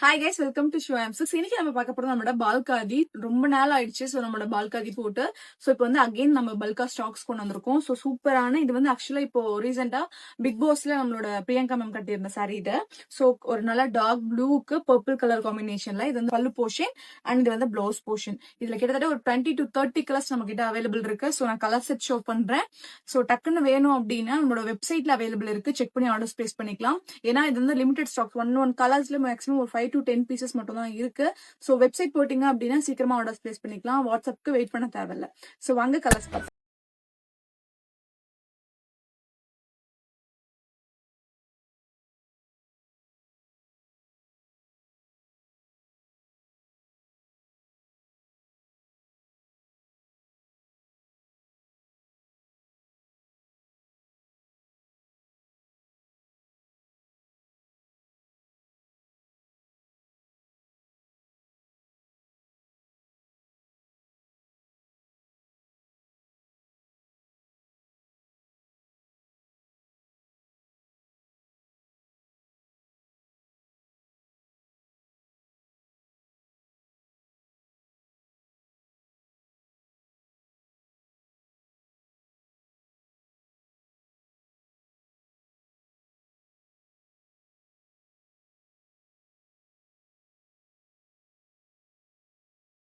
Hi guys, welcome to ஷோ ஆம்ஸ். இன்னைக்கு நம்ம பார்க்க போறது நம்மளோட பால்காதி. ரொம்ப நாள் ஆயிடுச்சு. ஸோ நம்மளோட பால்காதி போட்டு இப்போ வந்து அகைன் நம்ம பல்கா ஸ்டாக்ஸ் கொண்டு வந்திருக்கோம். ஸோ சூப்பரான இது வந்து ஆக்சுவலா இப்போ ரீசெண்டா பிக் பாஸ்ல நம்மளோட பிரியங்கா மேம் கட்டியிருந்த சாரி இது. ஸோ ஒரு நல்ல டார்க் ப்ளூக்கு பர்பிள் கலர் காம்பினேஷன்ல இது வந்து பல்லு போர்ஷன் அண்ட் இது வந்து ப்ளவுஸ் போர்ஷன். இதுல கிட்டத்தட்ட ஒரு 20 to 30 கலர்ஸ் நம்ம கிட்ட அவைலபிள் இருக்கு. ஸோ நான் கலர் செட் ஷோ பண்றேன். ஸோ டக்குன்னு வேணும் அப்படின்னா நம்மளோட வெப்சைட்ல அவைலபிள் இருக்கு. செக் பண்ணி ஆர்டர்ஸ் பிளேஸ் பண்ணிக்கலாம். ஏன்னா இது வந்து லிமிடெட் ஸ்டாக். ஒன் கலர்ஸ்ல மேக்ஸிமம் ஒரு 5 to 10 பீசஸ் மட்டும் தான் இருக்கு. ஸோ வெப்சைட் போட்டீங்க அப்படின்னா சீக்கிரமா ஆர்டர்ஸ் பிளேஸ் பண்ணிக்கலாம். வாட்ஸ்அப்க்கு வெயிட் பண்ண தேவையில்ல. ஸோ வாங்க கலர்ஸ் பார்த்து